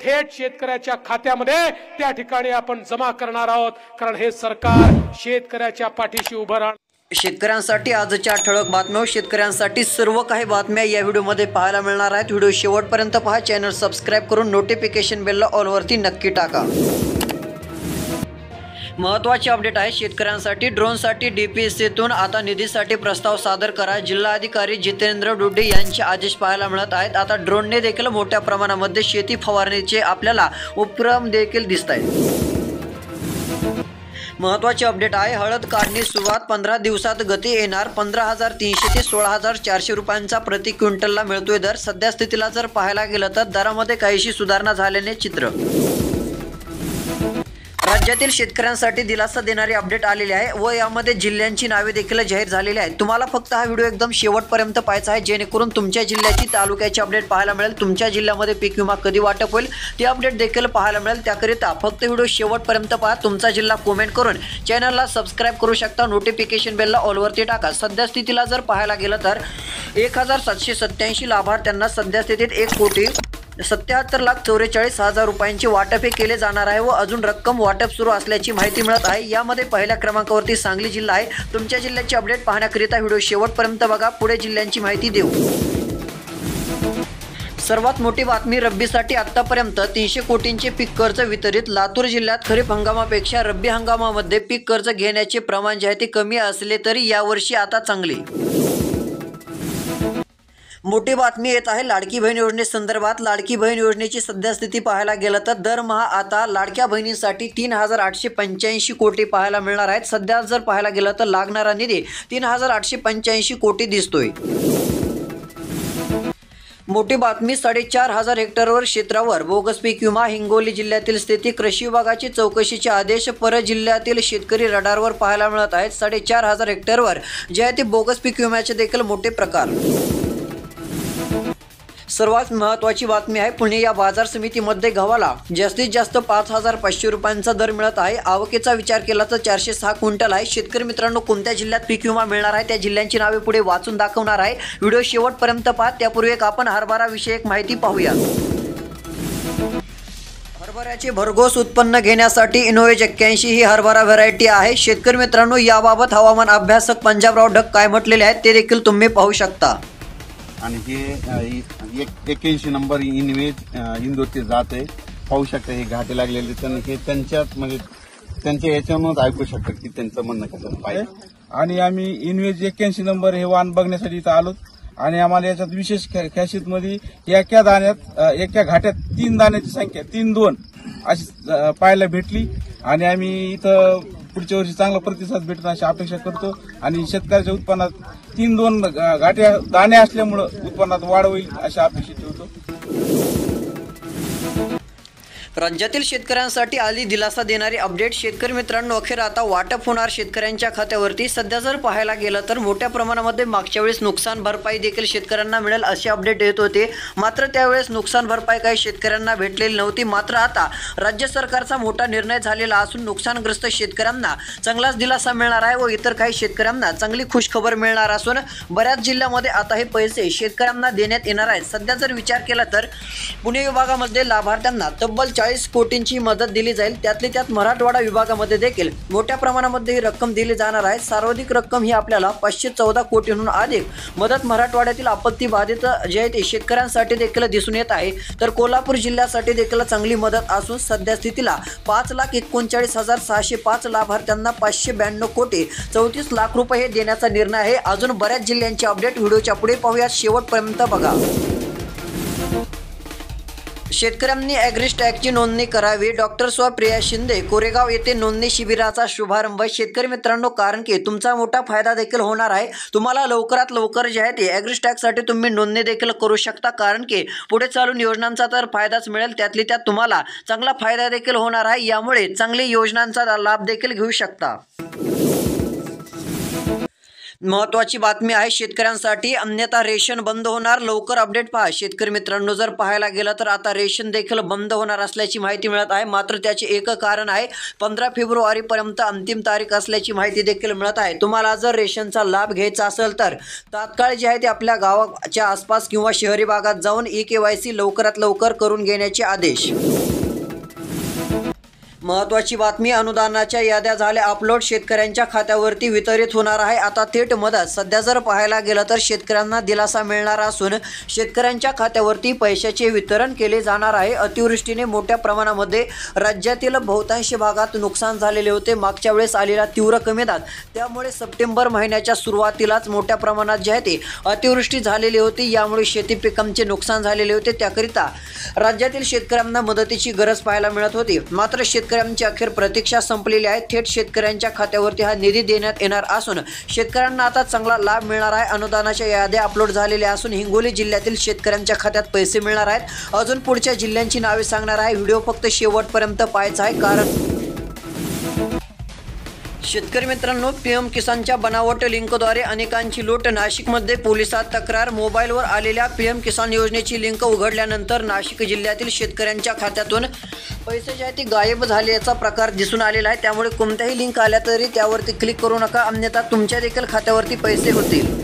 थेट शेतकऱ्याच्या खात्यामध्ये त्या ठिकाणी आपण जमा करणार आहोत, कारण हे सरकार शेतकऱ्याच्या पाठीशी उभं राहणार। शेतकऱ्यांसाठी आजच्या ठळक बातम्या, शेतकऱ्यांसाठी सर्व काही बातम्या या व्हिडिओमध्ये पाहायला मिळणार आहेत। व्हिडिओ शेवटपर्यंत पहा, चॅनल सबस्क्राइब करून नोटिफिकेशन बेलला ऑलवरती नक्की टाका। महत्त्वाचे अपडेट आहे शेतकऱ्यांसाठी। ड्रोनसाठी DPSCतून आता निधीसाठी प्रस्ताव सादर करा, जिल्हाधिकारी जितेंद्र डोडे यांचे आदेश पाहायला मिळत आहेत। आता ड्रोनने देखील मोठ्या प्रमाणामध्ये शेती फवारणीचे आपल्याला उपक्रम देखील दिसत आहेत। महत्त्वाचे अपडेट आहे हळद काढणी सुरुवात 15 दिवसात गती येणार। 15,300 ते 16,400 रुपयांचा प्रति क्विंटलला मिळतोय दर। सध्या स्थितीला जर पाहायला गेलं तर दरामध्ये काहीशी सुधारणा झाल्याने चित्र। राज्यातील शेतकऱ्यांसाठी दिलासा देणारी अपडेट आलेली आहे व यामध्ये जिल्ह्यांची नावे देखील जाहीर झालेली आहेत। तुम्हाला फक्त हा व्हिडिओ एकदम शेवटपर्यंत पाहायचा आहे, जेणेकरून तुमच्या जिल्ह्याची तालुक्याची अपडेट पाहायला मिळेल। तुमच्या जिल्ह्यामध्ये पीक विमा कधी वाटप होईल ती अपडेट देखील पाहायला मिळेल। त्याकरिता फक्त व्हिडिओ शेवटपर्यंत पहा, तुमचा जिल्हा कमेंट करून चॅनलला सबस्क्राइब करू शकता, नोटिफिकेशन बेलला ऑलवरती टाका। सध्या स्थितीला जर पाहायला गेलं तर 1,787 लाभार्थ्यांना सध्या स्थितीत 1,77,44,000 रुपयांचे वाटप केले जाणार आहे व अजून रक्कम वाटप सुरू असल्याची माहिती मिळत आहे। यामध्ये पहिल्या क्रमांकावरती सांगली जिल्हा आहे। तुमच्या जिल्ह्याची अपडेट पाहण्याकरिता व्हिडिओ शेवटपर्यंत बघा, पुढे जिल्ह्यांची माहिती देऊ। सर्वात मोठी बातमी, रब्बीसाठी आतापर्यंत 300 कोटींचे पीक कर्ज वितरित। लातूर जिल्ह्यात खरीप हंगामापेक्षा रब्बी हंगामामध्ये पीक कर्ज घेण्याचे प्रमाण जे आहे ते कमी असले तरी यावर्षी आता चांगले। मोठी बातमी येत आहे लाडकी बहीण योजनेसंदर्भात। लाडकी बहीण योजनेची सध्या स्थिती पाहायला गेलं तर दरमहा आता लाडक्या बहिणींसाठी 3,885 कोटी पाहायला मिळणार आहेत। सध्या जर पाहायला गेलं तर लागणारा निधी 3,885 कोटी दिसतोय। मोठी बातमी, 4,500 हेक्टरवर क्षेत्रावर बोगस पीक विमा। हिंगोली जिल्ह्यातील स्थिती, कृषी विभागाची चौकशीचे आदेश। परत जिल्ह्यातील शेतकरी रडारवर पाहायला मिळत आहेत। 4,500 हेक्टरवर जे आहे ते बोगस पीक विम्याचे देखील मोठे प्रकार। सर्वात महत्त्वाची बातमी आहे पुणे या बाजार समितीमध्ये गव्हाला जास्तीत जास्त 5,500 रुपयांचा दर मिळत आहे। आवकेचा विचार केला तर 406 क्विंटल आहे। शेतकरी मित्रांनो, कोणत्या जिल्ह्यात पीक विमा मिळणार आहे त्या जिल्ह्यांची नावे पुढे वाचून दाखवणार आहे। व्हिडिओ शेवटपर्यंत पहा। त्यापूर्वी आपण हरभरा विषयक माहिती पाहूया। हरभऱ्याचे भरघोस उत्पन्न घेण्यासाठी इनोवेज 81 ही हरभरा व्हरायटी आहे। शेतकरी मित्रांनो, याबाबत हवामान अभ्यासक पंजाबराव ढग काय म्हटलेले आहेत ते देखील तुम्ही पाहू शकता। आणि हे 81 नंबर इनवेज इंदोरचे जात आहे, पाहू शकता। हे घाटे लागलेले हे त्यांच्यात म्हणजे त्यांच्या याच्यावरूनच ऐकू शकतात की त्यांचं म्हणणं कसं पाहिजे। आणि आम्ही इनवेज 81 नंबर हे वाहन बघण्यासाठी इथं आलो आणि आम्हाला याच्यात विशेष खासियत मध्ये एका दाण्यात एका घाट्यात 3 दाण्याची संख्या 3-2 अशी पाहायला भेटली आणि आम्ही इथं पुढच्या वर्षी चांगला प्रतिसाद भेटतो अशी अपेक्षा करतो। आणि शेतकऱ्याच्या उत्पन्नात 3-2 घाट्या दाणे असल्यामुळे उत्पन्नात वाढ होईल अशी अपेक्षा ठेवतो। राज्यातील शेतकऱ्यांसाठी आली दिलासा देणारी अपडेट। शेतकरी मित्रांनो, अखेर आता वाटप होणार शेतकऱ्यांच्या खात्यावरती। सध्या जर पाहायला गेलं तर मोठ्या प्रमाणामध्ये मागच्या वेळेस नुकसान भरपाई देखील शेतकऱ्यांना मिळेल असे अपडेट येत होते, मात्र त्यावेळेस नुकसान भरपाई काही शेतकऱ्यांना भेटलेली नव्हती। मात्र आता राज्य सरकारचा मोठा निर्णय झालेला असून नुकसानग्रस्त शेतकऱ्यांना चांगलाच दिलासा मिळणार आहे व इतर काही शेतकऱ्यांना चांगली खुशखबर मिळणार असून बऱ्याच जिल्ह्यामध्ये आता हे पैसे शेतकऱ्यांना देण्यात येणार आहेत। सध्या जर विचार केला तर पुणे विभागामध्ये लाभार्थ्यांना तब्बल 40 कोटींची मदत दिली जाईल। त्यातली त्यात मराठवाडा विभागामध्ये देखील मोठ्या प्रमाणामध्ये ही रक्कम दिली जाणार आहे। सर्वाधिक रक्कम ही आपल्याला 514 कोटींहून अधिक मदत मराठवाड्यातील आपत्ती बाधित जे आहे ते शेतकऱ्यांसाठी देखील दिसून येत आहे। तर कोल्हापूर जिल्ह्यासाठी देखील चांगली मदत असून सध्या स्थितीला 5,39,605 लाभार्थ्यांना 592 कोटी 34 लाख रुपये देण्याचा निर्णय आहे। अजून बऱ्याच जिल्ह्यांची अपडेट व्हिडिओच्या पुढे पाहूया, शेवटपर्यंत बघा। शेतकऱ्यांनी ॲग्रिस्टॅगची नोंदणी करावी। डॉक्टर प्रिया शिंदे कोरेगाव येथे नोंदणी शिबिराचा शुभारंभ। शेतकरी मित्रांनो, कारण की तुमचा मोठा फायदा देखील होणार आहे। तुम्हाला लवकरात लवकर जे आहे ते ॲग्रिस्टॅगसाठी तुम्ही नोंदणी देखील करू शकता, कारण की पुढे चालून योजनांचा तर फायदाच मिळेल, त्यातली त्यात तुम्हाला चांगला फायदा देखील होणार आहे। यामुळे चांगली योजनांचा लाभ देखील घेऊ शकता। महत्त्वाची बातमी आहे शेतकऱ्यांसाठी, अन्यथा रेशन बंद होणार. लवकर अपडेट पहा. शेतकरी मित्रांनो, जर पाहायला गेलं तर आता रेशन देखील बंद होणार असल्याची माहिती मिळत आहे. मात्र त्याचे एक कारण आहे, 15 फेब्रुवारीपर्यंत अंतिम तारीख असल्याची माहिती देखील मिळत आहे. तुम्हाला जर रेशनचा लाभ घ्यायचा असेल तर तात्काळ जे आहे ते आपल्या गावाच्या आसपास किंवा शहरी भागात जाऊन KYC लवकरात लवकर करून घेण्याचे आदेश. महत्त्वाची बातमी, अनुदानाच्या याद्या झाल्या अपलोड, शेतकऱ्यांच्या खात्यावरती वितरित होणार आहे आता थेट मदत. सध्या जर पाहायला गेलं तर शेतकऱ्यांना दिलासा मिळणार असून शेतकऱ्यांच्या खात्यावरती पैशाचे वितरण केले जाणार आहे. अतिवृष्टीने मोठ्या प्रमाणामध्ये राज्यातील बहुतांश भागात नुकसान झालेले होते. मागच्या वेळेस आलेला तीव्र कमी दाब, त्यामुळे सप्टेंबर महिन्याच्या सुरुवातीलाच मोठ्या प्रमाणात जे आहे ते अतिवृष्टी झालेली होती. यामुळे शेती पिकांचे नुकसान झालेले होते. त्याकरिता राज्यातील शेतकऱ्यांना मदतीची गरज पाहायला मिळत होती. मात्र शेतकऱ्यांची अखेर प्रतीक्षा संपलेली आहे. थेट शेतकऱ्यांच्या खात्यावरती हा निधी देण्यात येणार असून शेतकऱ्यांना आता चांगला लाभ मिळणार आहे. अनुदानाच्या याद्या अपलोड झालेल्या असून हिंगोली जिल्ह्यातील शेतकऱ्यांच्या खात्यात पैसे मिळणार आहेत. अजून पुढच्या जिल्ह्यांची नावे सांगणार आहे. व्हिडिओ फक्त शेवटपर्यंत पाहायचा आहे, कारण शेतकरी मित्रांनो, PM किसानच्या बनावट लिंकद्वारे अनेकांची लूट. नाशिकमध्ये पोलिसात तक्रार. मोबाईलवर आलेल्या PM किसान योजनेची लिंक उघडल्यानंतर नाशिक जिल्ह्यातील शेतकऱ्यांच्या खात्यातून पैसे जे आहेत ते गायब झाल्याचा प्रकार दिसून आलेला आहे. त्यामुळे कोणत्याही लिंक आल्या तरी त्यावरती क्लिक करू नका, अन्यथा तुमच्या देखील खात्यावरती पैसे होतील.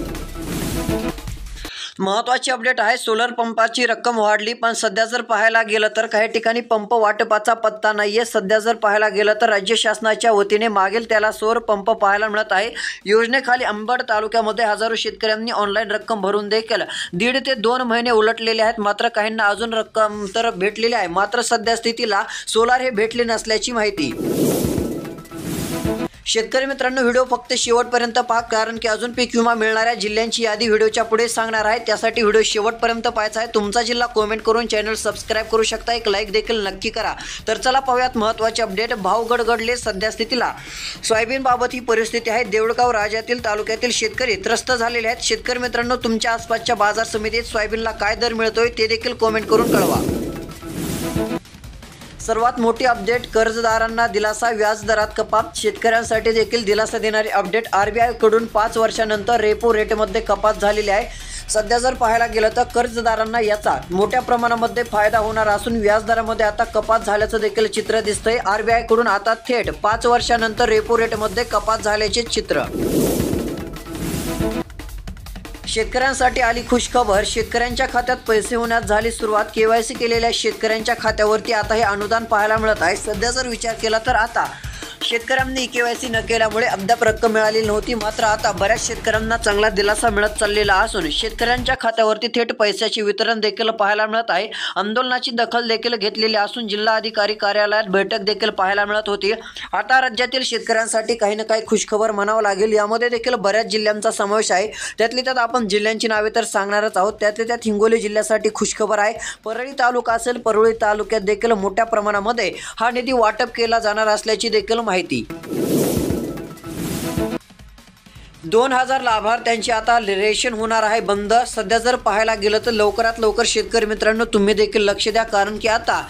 महत्त्वाची अपडेट आहे, सोलर पंपाची रक्कम वाढली, पण सध्या जर पाहायला गेलं तर काही ठिकाणी पंप वाटपाचा पत्ता नाहीये. सध्या जर पाहायला गेलं तर राज्य शासनाच्या वतीने मागेल त्याला सौर पंप पाहायला मिळत आहे. योजनेखाली अंबड तालुक्यामध्ये हजारो शेतकऱ्यांनी ऑनलाईन रक्कम भरून देखील 1.5 ते 2 महिने उलटलेले आहेत. मात्र काहींना अजून रक्कम तर भेटलेली आहे. मात्र सध्या स्थितीला सोलार हे भेटले नसल्याची माहिती. शेतकरी मित्रांनो, व्हिडिओ फक्त शेवटपर्यंत पहा, कारण की अजून पीक विमा मिळणाऱ्या जिल्ह्यांची यादी व्हिडिओच्या पुढे सांगणार आहे. त्यासाठी व्हिडिओ शेवटपर्यंत पाहायचा आहे. तुमचा जिल्हा कमेंट करून चॅनल सबस्क्राईब करू शकता. एक लाईक देखील नक्की करा. तर चला पाहूयात महत्त्वाचे अपडेट. भाव गडगडले सध्या स्थितीला. सोयाबीनबाबत ही परिस्थिती आहे. देऊळगाव राजातील तालुक्यातील शेतकरी त्रस्त झालेले आहेत. शेतकरी मित्रांनो, तुमच्या आसपासच्या बाजार समितीत सोयाबीनला काय दर मिळतोय ते देखील कमेंट करून कळवा. सर्वात मोठी अपडेट, कर्जदारांना दिलासा, व्याज दरात कपात. शेतकऱ्यांसाठी देखील दिलासा देणारी अपडेट. RBI कडून 5 वर्षानंतर रेपो रेटमध्ये कपात झालेली आहे. सध्या जर पाहायला गेलं तर कर्जदारांना याचा मोठ्या प्रमाणामध्ये फायदा होणार असून व्याजदरामध्ये आता कपात झाल्याचं देखील चित्र दिसतंय. RBI कडून आता थेट 5 वर्षानंतर रेपो रेटमध्ये कपात झाल्याचे चित्र. शेतकऱ्यांसाठी आली खुशखबर. शेतकऱ्यांच्या खात्यात पैसे होण्यास झाली सुरुवात. KYC केलेल्या शेतकऱ्यांच्या खात्यावरती आता हे अनुदान पाहायला मिळत आहे. सध्या जर विचार केला तर आता शेतकऱ्यांनी KYC न केल्यामुळे अद्याप रक्कम मिळाली नव्हती. मात्र आता बऱ्याच शेतकऱ्यांना चांगला दिलासा मिळत चाललेला असून शेतकऱ्यांच्या खात्यावरती थेट पैशाचे वितरण देखील पाहायला मिळत आहे. आंदोलनाची दखल देखील घेतलेली असून जिल्हाधिकारी कार्यालयात बैठक देखील पाहायला मिळत होती. आता राज्यातील शेतकऱ्यांसाठी काही ना काही खुशखबर म्हणावं लागेल. यामध्ये देखील बऱ्याच जिल्ह्यांचा समावेश आहे. त्यातली त्यात आपण जिल्ह्यांची नावे तर सांगणारच आहोत. त्यातल्या त्यात हिंगोली जिल्ह्यासाठी खुशखबर आहे. परळी तालुका असेल, परळी तालुक्यात देखील मोठ्या प्रमाणामध्ये हा निधी वाटप केला जाणार असल्याची देखील माहिती. 2000 लाभार्थ्यांची आता रेशन होणार आहे बंद. सध्या जर पाहायला गेलं तर लवकरात लवकर शेतकरी मित्रांनो तुम्ही देखील लक्ष द्या, कारण की आता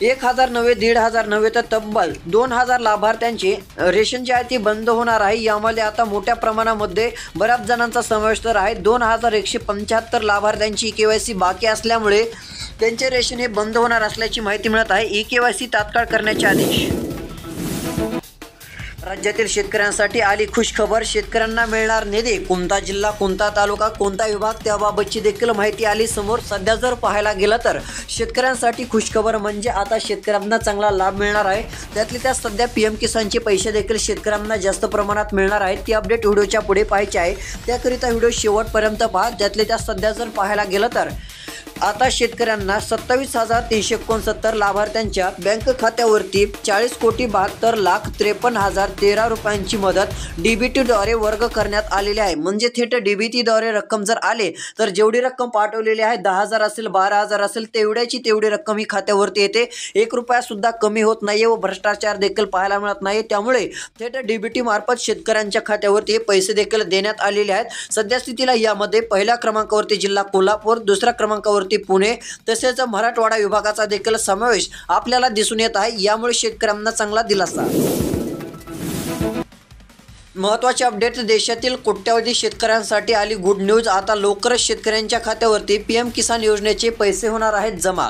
1000 नव्हे, 1500 नव्हे तर तब्बल 2000 लाभार्थ्यांचे रेशन जे आहे ते बंद होणार आहे. यामध्ये आता मोठ्या प्रमाणामध्ये बऱ्याच जणांचा समावेश तर आहे. 2175 लाभार्थ्यांची KYC बाकी असल्यामुळे त्यांचे रेशन हे बंद होणार असल्याची माहिती मिळत आहे. KYC तात्काळ करण्याचे आदेश. राज्यातील शेतकऱ्यांसाठी आली खुशखबर. शेतकऱ्यांना मिळणार निधी. कोणता जिल्हा, कोणता तालुका, कोणता विभाग त्याबाबतची देखील माहिती आली समोर. सध्या जर पाहायला गेलं तर शेतकऱ्यांसाठी खुशखबर म्हणजे आता शेतकऱ्यांना चांगला लाभ मिळणार आहे. त्यातले त्यात सध्या PM किसानचे पैसे देखील शेतकऱ्यांना जास्त प्रमाणात मिळणार आहेत. ती अपडेट व्हिडिओच्या पुढे पाहायची आहे. त्याकरिता व्हिडिओ शेवटपर्यंत पहा. त्यातले त्यात सध्या जर पाहायला गेलं तर आता शेतकऱ्यांना 27,369 लाभार्थ्यांच्या बँक खात्यावरती 40,72,53,013 रुपयांची मदत DBTद्वारे वर्ग करण्यात आलेली आहे. म्हणजे थेट DBTद्वारे रक्कम जर आले तर जेवढी रक्कम पाठवलेली आहे, 10,000 असेल, 12,000 असेल, तेवढी रक्कम ही खात्यावरती येते. 1 रुपया सुद्धा कमी होत नाहीये व भ्रष्टाचार देखील पाहायला मिळत नाही. त्यामुळे थेट DBT मार्फत शेतकऱ्यांच्या खात्यावरती पैसे देखील देण्यात आलेले आहेत. सध्या स्थितीला यामध्ये पहिल्या क्रमांकावरती जिल्हा कोल्हापूर, दुसऱ्या क्रमांकावरती पुणे तसेच मराठवाडा विभागाचा देखील समावेश आपल्याला दिसून येत आहे. यामुळे शेतकऱ्यांना चांगला दिलासा. महत्त्वाचे अपडेट. देशातील कोट्यावधी शेतकऱ्यांसाठी आली गुड न्यूज. आता लवकरच शेतकऱ्यांच्या खात्यावरती PM किसान योजनेचे पैसे होणार आहेत जमा.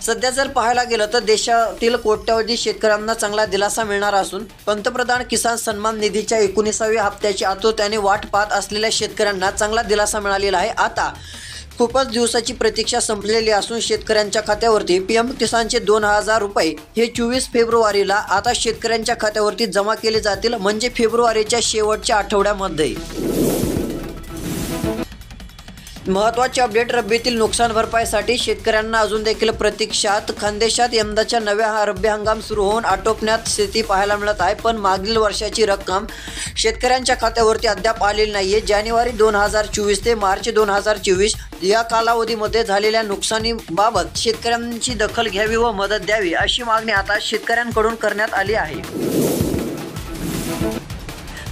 सध्या जर पाहायला गेलं तर देशातील कोट्यावधी शेतकऱ्यांना चांगला दिलासा मिळणार असून पंतप्रधान किसान सन्मान निधीच्या 19व्या हप्त्याची आतुरतेने वाट पाहत असलेल्या शेतकऱ्यांना चांगला दिलासा मिळालेला आहे. आता खूपच दिवसाची प्रतीक्षा संपलेली असून शेतकऱ्यांच्या खात्यावरती PM किसानचे 2000 रुपये हे 24 फेब्रुवारीला आता शेतकऱ्यांच्या खात्यावरती जमा केले जातील, म्हणजे फेब्रुवारीच्या शेवटच्या आठवड्यामध्ये. महत्त्वाचे अपडेट. रब्बीतील नुकसान भरपाईसाठी शेतकऱ्यांना अजून देखील प्रतीक्षात. खानदेशात यंदाच्या नव्या रब्बी हंगाम सुरू होऊन आटोपण्यात स्थिती पाहायला मिळत आहे, पण मागील वर्षाची रक्कम शेतकऱ्यांच्या खात्यावरती अद्याप आलेली नाहीये. जानेवारी 2024 ते मार्च 2024 या कालावधीमध्ये झालेल्या नुकसानीबाबत शेतकऱ्यांची दखल घ्यावी व मदत द्यावी अशी मागणी आता शेतकऱ्यांकडून करण्यात आली आहे.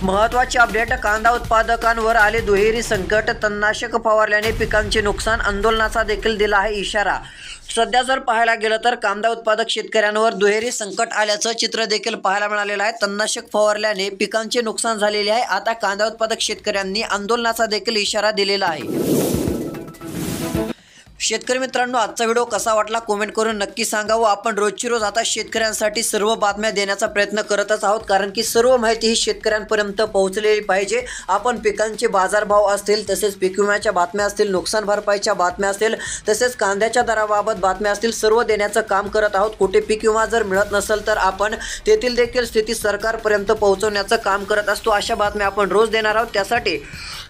महत्त्वाचे अपडेट. कांदा उत्पादकांवर आले दुहेरी संकट. तणनाशक फवारल्याने पिकांचे नुकसान. आंदोलनाचा देखील दिला आहे इशारा. सध्या जर पाहायला गेलं तर कांदा उत्पादक शेतकऱ्यांवर दुहेरी संकट आल्याचं चित्र देखील पाहायला मिळालेलं आहे. तणनाशक फवारल्याने पिकांचे नुकसान झालेले आहे. आता कांदा उत्पादक शेतकऱ्यांनी आंदोलनाचा देखील इशारा दिलेला आहे. शेतकरी मित्रांनो, आजचा व्हिडिओ कसा वाटला कमेंट करून नक्की सांगा. व आपण रोजची रोज आता शेतकऱ्यांसाठी सर्व बातम्या देण्याचा प्रयत्न करतच आहोत, कारण की सर्व माहिती ही शेतकऱ्यांपर्यंत पोहोचलेली पाहिजे. आपण पिकांचे बाजारभाव असतील, तसेच पीक विम्याच्या बातम्या असतील, नुकसान भरपाईच्या बातम्या असतील, तसेच कांद्याच्या दराबाबत बातम्या असतील, सर्व देण्याचं काम करत आहोत. कुठे पीक विमा जर मिळत नसेल तर आपण तेथील देखील स्थिती सरकारपर्यंत पोहोचवण्याचं काम करत असतो. अशा बातम्या आपण रोज देणार आहोत. त्यासाठी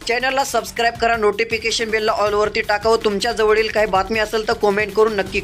चॅनलला सबस्क्राईब करा, नोटिफिकेशन बेलला ऑलवरती टाका व तुमच्या जवळील काही बातमी असेल तर कमेंट करून नक्की